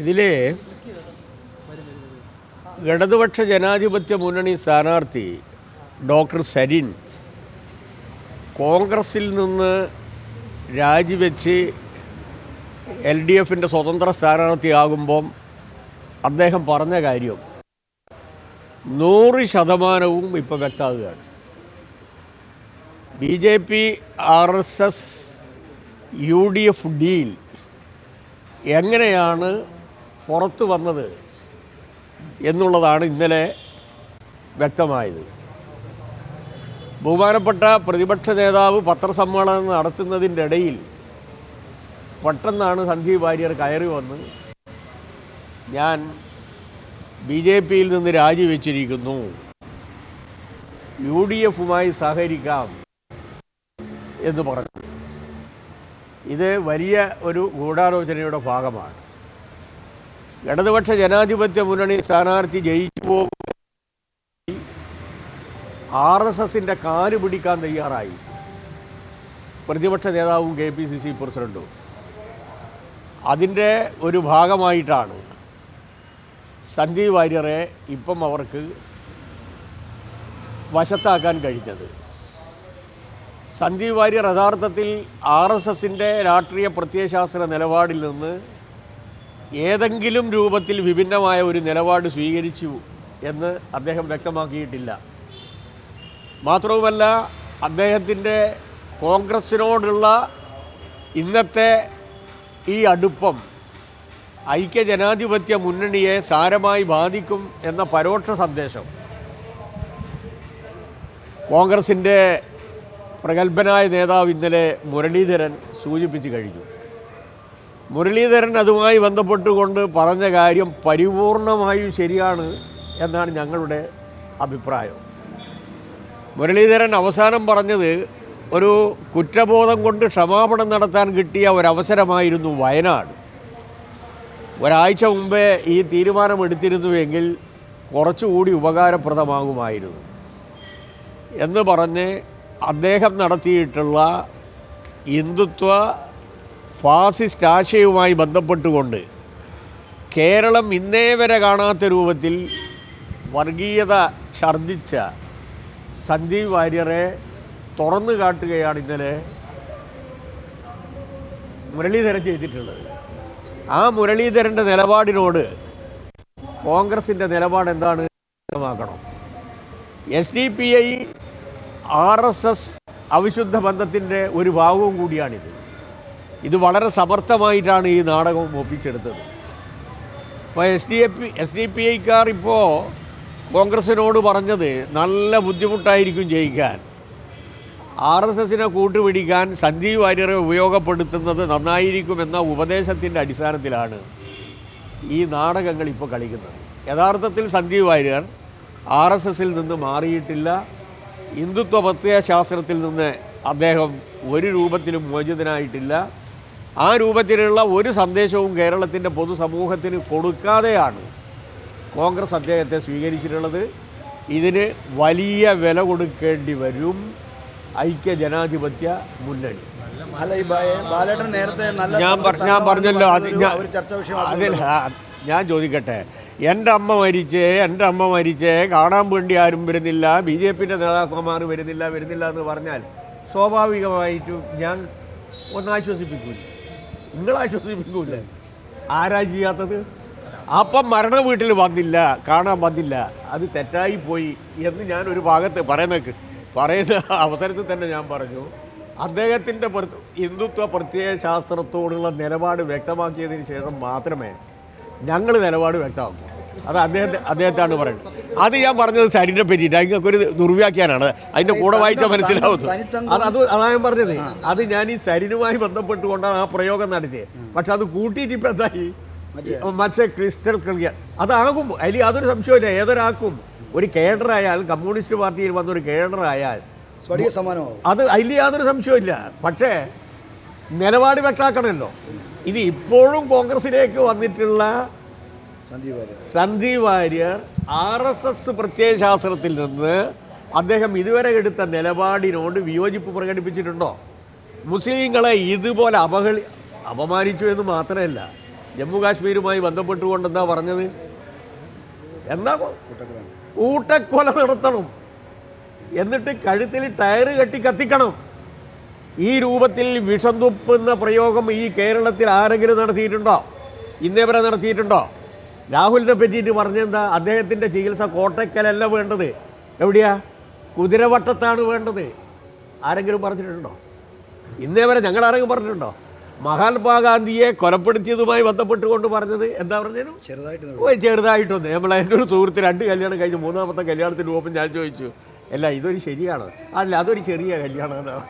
ഇതിൽ ഇടതുപക്ഷ ജനാധിപത്യ മുന്നണി സ്ഥാനാർത്ഥി ഡോക്ടർ സരിൻ കോൺഗ്രസിൽ നിന്ന് രാജിവെച്ച് LDFിൻ്റെ സ്വതന്ത്ര സ്ഥാനാർത്ഥിയാകുമ്പം അദ്ദേഹം പറഞ്ഞ കാര്യം 100% ഇപ്പോൾ വ്യക്തമാകുകയാണ്. BJP RSS UDF ഡീൽ എങ്ങനെയാണ് പുറത്തു വന്നത് എന്നുള്ളതാണ് ഇന്നലെ വ്യക്തമായത്. ബഹുമാനപ്പെട്ട പ്രതിപക്ഷ നേതാവ് പത്രസമ്മേളനം നടത്തുന്നതിൻ്റെ ഇടയിൽ പെട്ടെന്നാണ് സന്ദീപ് വാര്യർ കയറി വന്ന് ഞാൻ BJPയിൽ നിന്ന് രാജിവെച്ചിരിക്കുന്നു, UDFുമായി സഹകരിക്കാം എന്ന് പറഞ്ഞു. ഇത് വലിയ ഒരു ഗൂഢാലോചനയുടെ ഭാഗമാണ്. ഇടതുപക്ഷ ജനാധിപത്യ മുന്നണി സ്ഥാനാർത്ഥി ജയിച്ചു പോകും RSSൻ്റെ കാല് പിടിക്കാൻ തയ്യാറായി പ്രതിപക്ഷ നേതാവും KPCC പ്രസിഡൻറ്റും. അതിൻ്റെ ഒരു ഭാഗമായിട്ടാണ് സന്ദീപ് വാര്യരെ ഇപ്പം അവർക്ക് വശത്താക്കാൻ കഴിഞ്ഞത്. സന്ദീപ് വാര്യർ യഥാർത്ഥത്തിൽ RSSൻ്റെ രാഷ്ട്രീയ പ്രത്യയശാസ്ത്ര നിലപാടിൽ നിന്ന് ഏതെങ്കിലും രൂപത്തിൽ വിഭിന്നമായ ഒരു നിലപാട് സ്വീകരിച്ചു എന്ന് അദ്ദേഹം വ്യക്തമാക്കിയിട്ടില്ല. മാത്രവുമല്ല, അദ്ദേഹത്തിൻ്റെ കോൺഗ്രസിനോടുള്ള ഇന്നത്തെ ഈ അടുപ്പം ഐക്യജനാധിപത്യ മുന്നണിയെ സാരമായി ബാധിക്കും എന്ന പരോക്ഷ സന്ദേശം കോൺഗ്രസിൻ്റെ പ്രഗത്ഭനായ നേതാവ് ഇന്നലെ മുരളീധരൻ സൂചിപ്പിച്ചു കഴിഞ്ഞു. മുരളീധരൻ അതുമായി ബന്ധപ്പെട്ടുകൊണ്ട് പറഞ്ഞ കാര്യം പരിപൂർണമായും ശരിയാണ് എന്നാണ് ഞങ്ങളുടെ അഭിപ്രായം. മുരളീധരൻ അവസാനം പറഞ്ഞത് ഒരു കുറ്റബോധം കൊണ്ട് ക്ഷമാപണം നടത്താൻ കിട്ടിയ ഒരവസരമായിരുന്നു വയനാട്. ഒരാഴ്ച മുമ്പേ ഈ തീരുമാനമെടുത്തിരുന്നുവെങ്കിൽ കുറച്ചുകൂടി ഉപകാരപ്രദമാകുമായിരുന്നു എന്ന് പറഞ്ഞ് അദ്ദേഹം നടത്തിയിട്ടുള്ള ഹിന്ദുത്വ ഫാസിസ്റ്റ് ആശയവുമായി ബന്ധപ്പെട്ടുകൊണ്ട് കേരളം ഇന്നേ വരെ കാണാത്ത രൂപത്തിൽ വർഗീയത ഛർദ്ദിച്ച സന്ദീപ് വാര്യരെ തുറന്നു കാട്ടുകയാണ് ഇന്നലെ മുരളീധരൻ ചെയ്തിട്ടുള്ളത്. ആ മുരളീധരൻ്റെ നിലപാടിനോട് കോൺഗ്രസിൻ്റെ നിലപാട് എന്താണ് വ്യക്തമാക്കണം. SDPI RSS അവിശുദ്ധ ബന്ധത്തിൻ്റെ ഒരു ഭാഗവും കൂടിയാണിത്. ഇത് വളരെ സമർത്ഥമായിട്ടാണ് ഈ നാടകം ഒപ്പിച്ചെടുത്തത്. അപ്പോൾ SDPIക്കാർ ഇപ്പോൾ കോൺഗ്രസിനോട് പറഞ്ഞത് നല്ല ബുദ്ധിമുട്ടായിരിക്കും ജയിക്കാൻ, RSSനെ കൂട്ടുപിടിക്കാൻ സന്ദീപ് വാര്യരെ ഉപയോഗപ്പെടുത്തുന്നത് നന്നായിരിക്കുമെന്ന ഉപദേശത്തിൻ്റെ അടിസ്ഥാനത്തിലാണ് ഈ നാടകങ്ങൾ ഇപ്പോൾ കളിക്കുന്നത്. യഥാർത്ഥത്തിൽ സന്ദീപ് വാര്യർ RSSൽ നിന്ന് മാറിയിട്ടില്ല. ഹിന്ദുത്വ പ്രത്യയശാസ്ത്രത്തിൽ നിന്ന് അദ്ദേഹം ഒരു രൂപത്തിലും മോചിതനായിട്ടില്ല. ആ രൂപത്തിലുള്ള ഒരു സന്ദേശവും കേരളത്തിൻ്റെ പൊതുസമൂഹത്തിന് കൊടുക്കാതെയാണ് കോൺഗ്രസ് അദ്ദേഹത്തെ സ്വീകരിച്ചിട്ടുള്ളത്. ഇതിന് വലിയ വില കൊടുക്കേണ്ടി വരും ഐക്യജനാധിപത്യ മുന്നണി. ഞാൻ പറഞ്ഞല്ലോ, അതിൽ ഞാൻ ചോദിക്കട്ടെ, എൻ്റെ അമ്മ മരിച്ചേ കാണാൻ വേണ്ടി ആരും വരുന്നില്ല, BJPൻ്റെ നേതാക്കന്മാർ വരുന്നില്ല എന്ന് പറഞ്ഞാൽ സ്വാഭാവികമായിട്ടും ഞാൻ ഒന്നാശ്വസിപ്പിക്കൂല, നിങ്ങളാശ്വസിപ്പിക്കൂല. ആരാ ചെയ്യാത്തത്? അപ്പം മരണ വീട്ടിൽ വന്നില്ല, കാണാൻ വന്നില്ല, അത് തെറ്റായിപ്പോയി എന്ന് ഞാൻ ഒരു ഭാഗത്ത് പറയുന്ന അവസരത്തിൽ തന്നെ ഞാൻ പറഞ്ഞു. അദ്ദേഹത്തിൻ്റെ ഹിന്ദുത്വ പ്രത്യയശാസ്ത്രത്തോടുള്ള നിലപാട് വ്യക്തമാക്കിയതിന് ശേഷം മാത്രമേ ഞങ്ങൾ നിലപാട് വ്യക്തമാക്കൂ. അത് അദ്ദേഹത്താണ് പറയുന്നത്. അത് ഞാൻ പറഞ്ഞത് സരിനെ പറ്റിയിട്ട് അതിനൊരു ദുർവ്യാഖ്യാനാണ്. അതിൻ്റെ കൂടെ വായിച്ചാൽ മനസ്സിലാവുന്നത്. അതാണ് ഞാൻ പറഞ്ഞത്. അത് ഞാൻ ഈ സരിനുമായി ബന്ധപ്പെട്ടുകൊണ്ടാണ് ആ പ്രയോഗം നടത്തിയത്. പക്ഷെ അത് കൂട്ടിയിട്ട് ഇപ്പം എന്തായി, മറ്റേ ക്രിസ്റ്റൽ ക്ലിയർ അതാകും. അതിൽ യാതൊരു സംശയമില്ല. ഏതൊരാൾക്കും ഒരു കേഡറായാൽ, കമ്മ്യൂണിസ്റ്റ് പാർട്ടിയിൽ വന്നൊരു കേഡറായാൽ അത് അതിൽ യാതൊരു സംശയമില്ല. പക്ഷേ നിലപാട് വ്യക്തമാക്കണമല്ലോ. ഇത് ഇപ്പോഴും കോൺഗ്രസിലേക്ക് വന്നിട്ടുള്ള സന്ദീപ് വാര്യർ RSS പ്രത്യയശാസ്ത്രത്തിൽ നിന്ന് അദ്ദേഹം ഇതുവരെ എടുത്ത നിലപാടിനോട് വിയോജിപ്പ് പ്രകടിപ്പിച്ചിട്ടുണ്ടോ? മുസ്ലിങ്ങളെ ഇതുപോലെ അപമാനിച്ചു എന്ന് മാത്രമല്ല, ജമ്മു കാശ്മീരുമായി ബന്ധപ്പെട്ടുകൊണ്ട് എന്താ പറഞ്ഞത്? എന്താ കൂട്ടക്കൊല നടത്തണം, എന്നിട്ട് കഴുത്തിൽ ടയറ് കെട്ടി കത്തിക്കണം. ഈ രൂപത്തിൽ വിഷം തുപ്പുന്ന പ്രയോഗം ഈ കേരളത്തിൽ ആരെങ്കിലും നടത്തിയിട്ടുണ്ടോ? ഇന്നേ വരെ നടത്തിയിട്ടുണ്ടോ? രാഹുലിനെ പറ്റിയിട്ട് പറഞ്ഞെന്താ? അദ്ദേഹത്തിൻ്റെ ചികിത്സ കോട്ടയ്ക്കലല്ല വേണ്ടത്, എവിടെയാ? കുതിരവട്ടത്താണ് വേണ്ടത്. ആരെങ്കിലും പറഞ്ഞിട്ടുണ്ടോ? ഇന്നേ വരെ ഞങ്ങൾ ആരെങ്കിലും പറഞ്ഞിട്ടുണ്ടോ? മഹാത്മാഗാന്ധിയെ കൊലപ്പെടുത്തിയതുമായി ബന്ധപ്പെട്ടുകൊണ്ട് പറഞ്ഞത് എന്താ പറഞ്ഞാലും ചെറുതായിട്ടൊന്ന്. നമ്മളെ എൻ്റെ ഒരു സുഹൃത്ത് 2 കല്യാണം കഴിഞ്ഞ് 3ാമത്തെ കല്യാണത്തിന് പോകുമ്പോൾ ഞാൻ ചോദിച്ചു, അല്ല ഇതൊരു ശരിയാണോ? അല്ല, അതൊരു ചെറിയ കല്യാണമെന്നാണ്.